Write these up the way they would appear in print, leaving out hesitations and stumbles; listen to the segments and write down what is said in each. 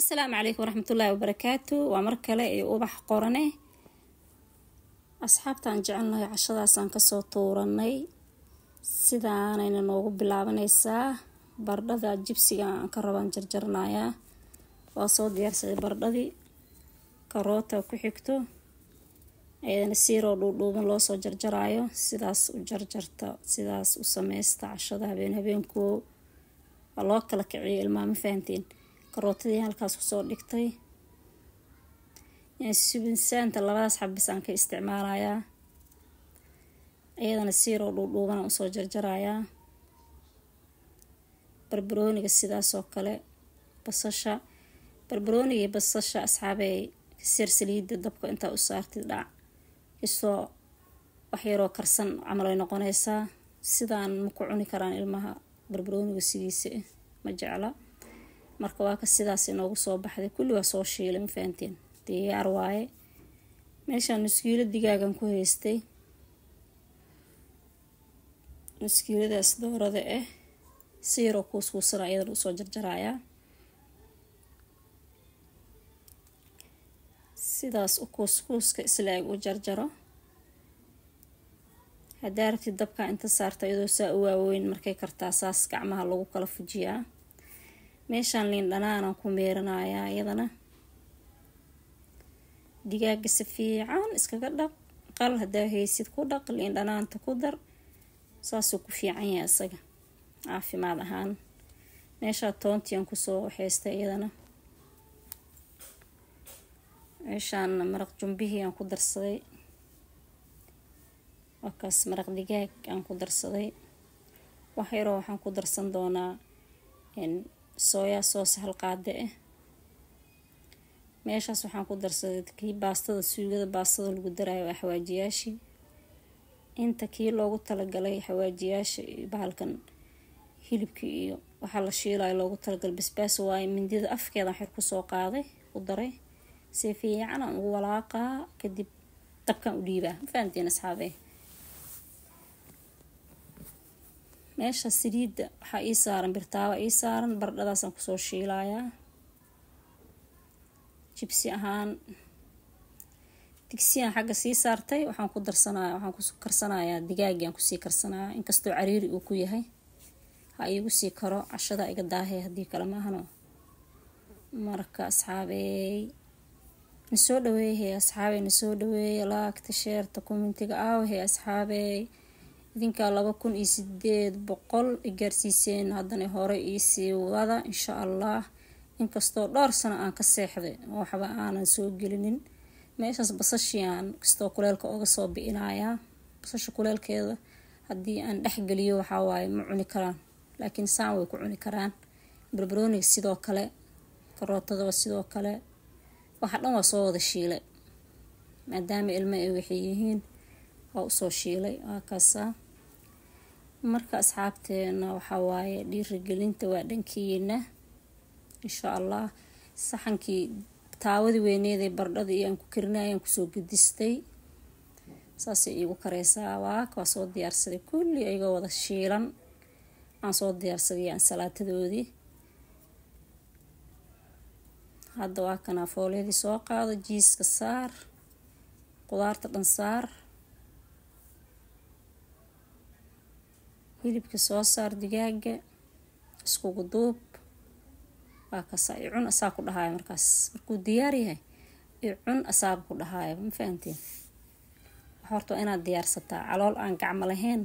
السلام عليكم ورحمة الله وبركاته. ومركلة وبح قرنه أصحابتان جعلنا عشرة سان كسو طورني سيدان إن نوغو بلابنيسا بردada jibsiga aan ka rabaan jarjarnaya waa soo diyaarsaday bardadii karoota ku xigto ayadana siiro dhuudhuuban loo soo jarjaraayo sidaas u jarjarta sidaas u sameeysta cashada habeenku waa loo kala kiciyo ilmaha ma fahantiin karootadii halkaas ku soo dhigtay subinsaanta labadaas xabis aan ka isticmaalayaa ayadana siiro dhuudhuuban u soo jarjarayaa barbarooniga sidaas oo kale basasha barbarooniga basasha asxaabay sir saliida dabka inta u saartid dhac isoo wax yar oo karsan amal ay noqonaysaa sidaan ma ku cuni karaan ilmaha barbarooniga sidiisa ma jecla marka waa ka sidaas inoogu soo baxday kulli waa soo shiilay ma fahanteen diyaar waaye meeshaan nuskiilo digaagan ku haystay nuskiiladaas doorada siiro kuuskuusana ayada u soo jarjarayaa sidaas u kuuskuuska isla eg u jarjaro hadaa rabtid dabka inta saarta iyadoo saa u waaweyn markay kartaa saas gacmaha lagu kala fujiyaa meeshaan liin dhanaan ku meeranayaa iyadana digaaga si fiican iskaga dhaq qal hadaa haysid ku dhaq liin dhanaanta ku dar saasuu ku fiican yahay isaga caafimaad ahaan meesha toontiyan ku soo haystay iyadana meeshaan maraq jumbihi aan ku darsaday wakaas maraq digaag aan ku darsaday wax yar oo waxaan ku darsan doonaa soya sauce hal qaade meeshaas waxaan ku darsaday kii baastada suugada baastada lagu daraayo xawaajiyaasha inta kii loogu talagalay xawaajiyaasha bahalkan hilibka iyo waxa la shiilay loogu talagal basbaas waay mindida afkeeda xir ku soo qaaday u daray si fiican aan ugu walaaqa kadib dabkan u dhiibaa faanteen asxaabay meesha saliida waxa ii saaran birtaawa ii saaran bardadaas aan ku soo shiilayaa jibsi ahaan digsiyan xagga sii saartay waxaan ku karsanayaa digaagan ku sii karsanayaa inkastoo cariiri uu ku yahay ha igu sii karo cashada iga daahay hadii kala ma ahano marka asxaabay nisoo dhaweeyay asxaabay nisoo dhaweeyay laagta sheerta commentiga aaway asxaabay idinka 2800 igaarsiiseen haddana hore ii sii wada insha Allah inkastoo dhowr sano aan ka seexday waxba aanan soo gelinin meeshaas basashiyan kastoo kuleelka uga soo bi'inayaa basasha kuleelkeeda haddii aan dhex geliyo waxa waaye ma cuni karaan laakiin saan way ku cuni karaan barbarooniga sidoo kale karootada sidoo kale waxa dhan waa soo wada shiilay maadaama ilmo ay waxay yihiin waa u soo shiilay waa kaasa marka asxaabteena waxa waaye dhiirigelinta waa dhankiina insha Allah saxankii taawadii weyneeday bardhada iyo aan ku karinayaan ku soo gudistay saasay igu kareysaa waa soo diyaarsaday kulli ayagoo wada shiilan aan soo diyaarsaday ansalaatadoodii hadda waa kana fooleedii soo qaado jiiska saar qudaarta dhan saar hilibka soo saar digaaga iskugu duub waa kasa cun asaa ku dhahayo markaas markuu diyaar yahay cun asaab ku dhahayo ma fahanteen horta inaad diyaarsataa calool aan gacmo lahayn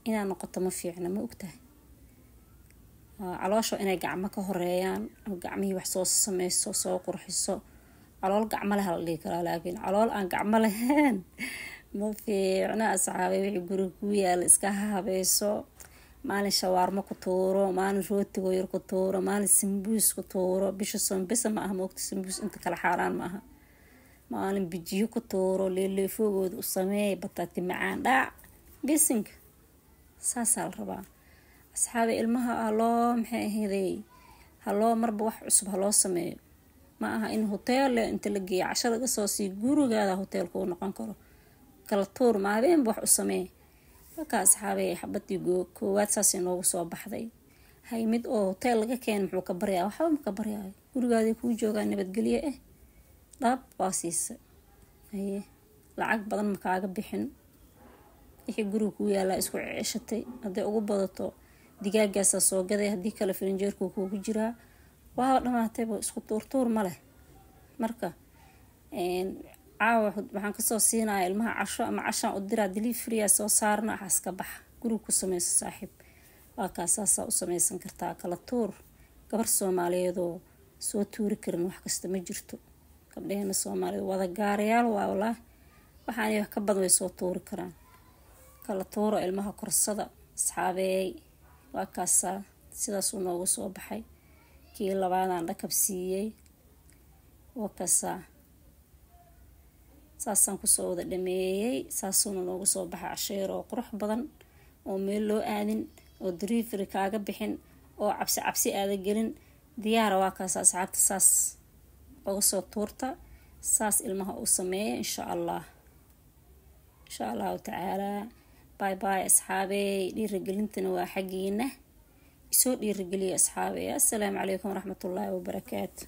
inaa noqoto ma fiicna ma ogtahay caloosho inay gacmo ka horeeyaan oo gacmihii wax soo sameyso soo qurxiso calool gacmo leh la dhigi karaa laakiin calool aan gacmo lahayn ma fiicna asxaabay wixii guriga ku yaal iska habayso maalin shawarma ku tuuro maalin rootigo yar ku tuuro maalin sambuus ku tuuro bisha soonbisa ma aha moogta sambuus inta kala xaaraan ma aha maalin bijiyo ku tuuro leeleefogooda u sameey bataati macaan dhac bisinka saasaa la rabaa asxaabay ilmaha haloo maxay ahaydey haloo marba wax cusub haloo sameeyo ma aha in hotel inta la geeyo casho laga soo sii gurigaada hotelku u noqon karo kala tuur maabeen wax u sameey marka asxaabay xabadii koowaad saas inoogu soo baxday hay mid oo hotel laga keen muxuu ka baryaa waxba ma ka baryaa gurigaada ku joogaa nabadgelyo dhab waa siisa haye lacag badan ma kaaga bixin wixii guriga ku yaala isku ceeshatay haday ugu badato digaagaas soo gaday hadii kala firinjeerku kugu jiraa waa dhamaatay isku tuurtuur ma leh marka caawa waxaan ka soo siinayaa ilmaha casho ama cashaan u diraa delivery soo saarna xaska bax guriga ku sameeyso saaxiib waa kaasaasa u sameysan kartaa kala tuur gabar Soomaaliyeed oo soo tuuri karin wax kasta ma jirto gabdhaheena Soomaaliyeed wada gaarayaal waa walaa waxaan wax ka badan way soo tuuri karaan kala tuuro ilmaha korsada asxaabey waa kaasa sidaas uu noogu soo baxay kii labaadaan dhakab siiyay waa kaasa saasaan ku soo wada dhameeyay saasuna noogu soo baxay casheer oo qurux badan oo meel loo aadin oo delivery kaaga bixin oo cabsi aad gelin diyaar waa kaasa asxaabta saas ugu soo tuurta saas ilmaha u sameeyay insha Allah taala باي باي أصحابي dhiirigelintana waa xaqiina isoo dhiirigeliya asxaabay. Assalaamu calaykum waraxmatullaahi wabarakaatuh.